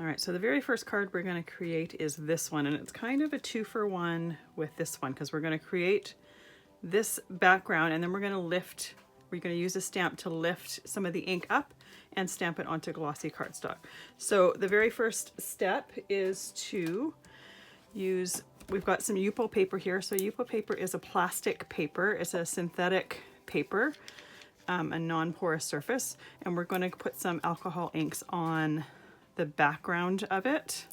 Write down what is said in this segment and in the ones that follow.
All right, so the very first card we're going to create is this one, and it's kind of a 2-for-1 with this one because we're going to create this background and then we're going to use a stamp to lift some of the ink up and stamp it onto glossy cardstock. So the very first step is to use, we've got some Yupo paper here. So Yupo paper is a plastic paper. It's a synthetic paper, a non-porous surface, and we're going to put some alcohol inks on the background of it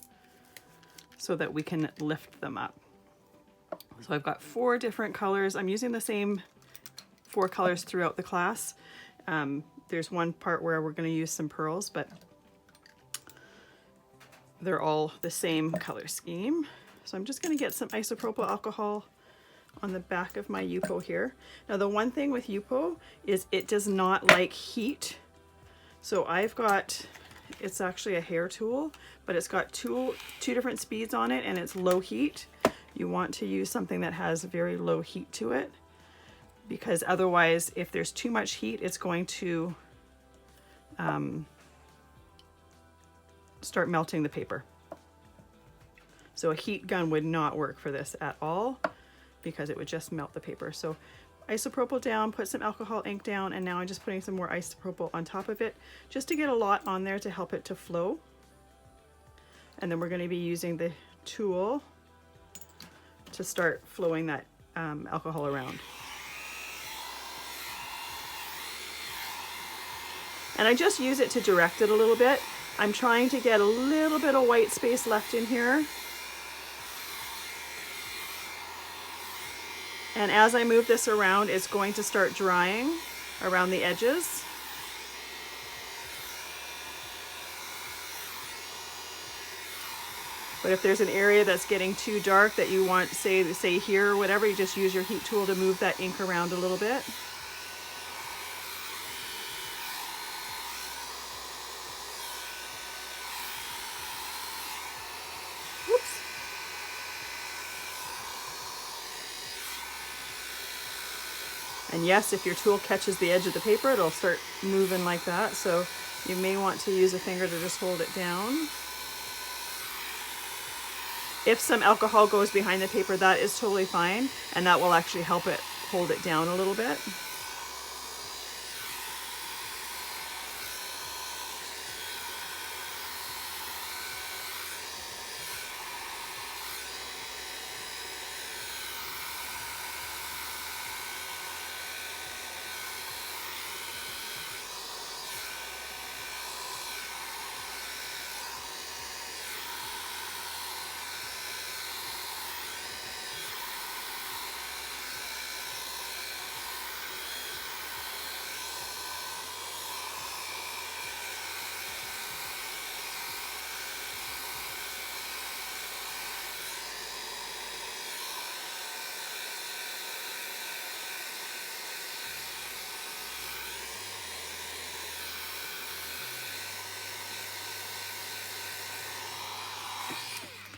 so that we can lift them up. So I've got 4 different colors. I'm using the same 4 colors throughout the class. There's one part where we're going to use some pearls, but they're all the same color scheme. So I'm just going to get some isopropyl alcohol on the back of my Yupo here. Now the one thing with Yupo is it does not like heat. So I've got, it's actually a hair tool, but it's got two different speeds on it and it's low heat. You want to use something that has very low heat to it, because otherwise if there's too much heat it's going to start melting the paper. So a heat gun would not work for this at all because it would just melt the paper. So isopropyl down, put some alcohol ink down, and now I'm just putting some more isopropyl on top of it just to get a lot on there to help it to flow. And then we're going to be using the tool to start flowing that alcohol around. And I just use it to direct it a little bit. I'm trying to get a little bit of white space left in here. And as I move this around, it's going to start drying around the edges. But if there's an area that's getting too dark that you want, say here or whatever, you just use your heat tool to move that ink around a little bit. And yes, if your tool catches the edge of the paper, it'll start moving like that. So you may want to use a finger to just hold it down. If some alcohol goes behind the paper, that is totally fine. And that will actually help it hold it down a little bit.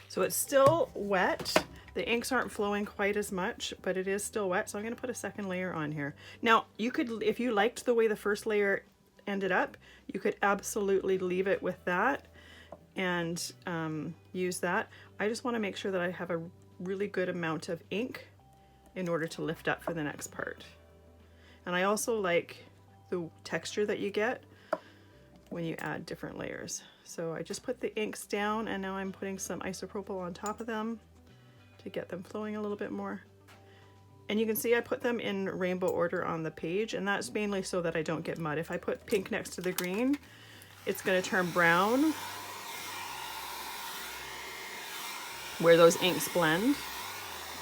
So it's still wet. The inks aren't flowing quite as much, but it is still wet. So I'm going to put a second layer on here. Now you could, if you liked the way the first layer ended up, you could absolutely leave it with that and use that. I just want to make sure that I have a really good amount of ink in order to lift up for the next part. And I also like the texture that you get when you add different layers. So I just put the inks down and now I'm putting some isopropyl on top of them to get them flowing a little bit more. And you can see I put them in rainbow order on the page, and that's mainly so that I don't get mud. If I put pink next to the green, it's going to turn brown where those inks blend.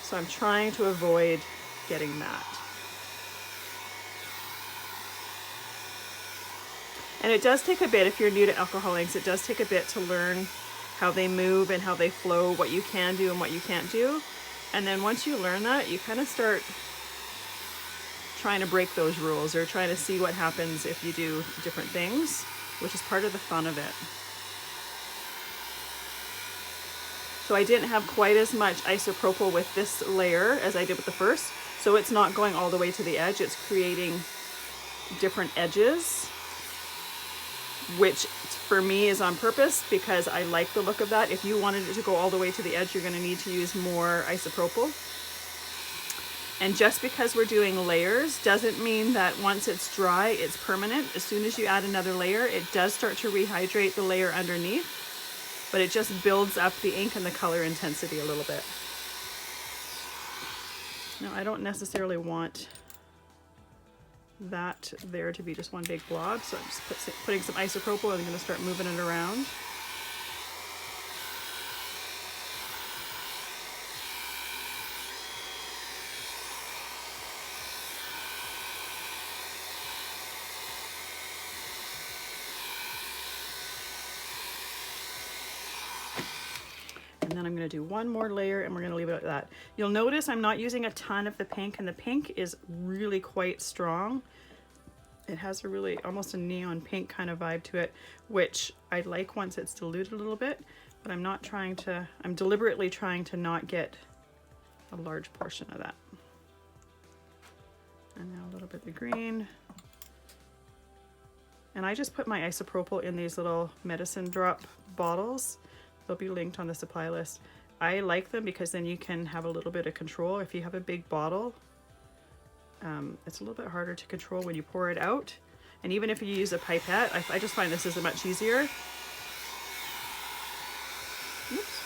So I'm trying to avoid getting matte. And it does take a bit, if you're new to alcohol inks, it does take a bit to learn how they move and how they flow, what you can do and what you can't do. And then once you learn that, you kind of start trying to break those rules or trying to see what happens if you do different things, which is part of the fun of it. So I didn't have quite as much isopropyl with this layer as I did with the first. So it's not going all the way to the edge, it's creating different edges. which for me is on purpose because I like the look of that. If you wanted it to go all the way to the edge, you're going to need to use more isopropyl. And just because we're doing layers doesn't mean that once it's dry, it's permanent. As soon as you add another layer, it does start to rehydrate the layer underneath, but it just builds up the ink and the color intensity a little bit. Now, I don't necessarily want that there to be just one big blob, so I'm just putting some isopropyl and I'm going to start moving it around. And then I'm going to do one more layer and we're going to leave it at that. You'll notice I'm not using a ton of the pink, and the pink is really quite strong. It has a really almost a neon pink kind of vibe to it, which I like once it's diluted a little bit, but I'm not trying to, I'm deliberately trying to not get a large portion of that. And now a little bit of the green. And I just put my isopropyl in these little medicine drop bottles. They'll be linked on the supply list. I like them because then you can have a little bit of control. If you have a big bottle, it's a little bit harder to control when you pour it out. And even if you use a pipette, I just find this is much easier. Oops.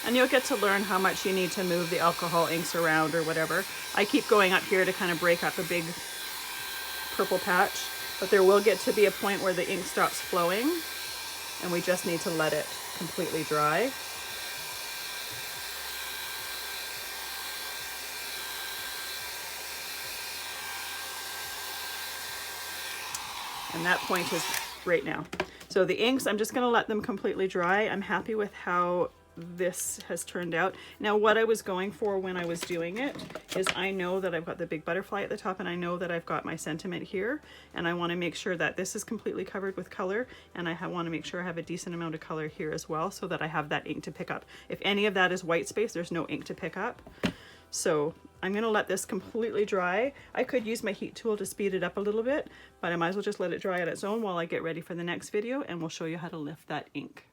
And you'll get to learn how much you need to move the alcohol inks around or whatever. I keep going up here to kind of break up a big purple patch, but there will get to be a point where the ink stops flowing and we just need to let it completely dry. And that point is right now. So the inks, I'm just gonna let them completely dry. I'm happy with how this has turned out. Now what I was going for when I was doing it is I know that I've got the big butterfly at the top and I know that I've got my sentiment here, and I want to make sure that this is completely covered with color, and I want to make sure I have a decent amount of color here as well so that I have that ink to pick up. If any of that is white space, there's no ink to pick up. So I'm going to let this completely dry. I could use my heat tool to speed it up a little bit, but I might as well just let it dry on its own while I get ready for the next video, and we'll show you how to lift that ink.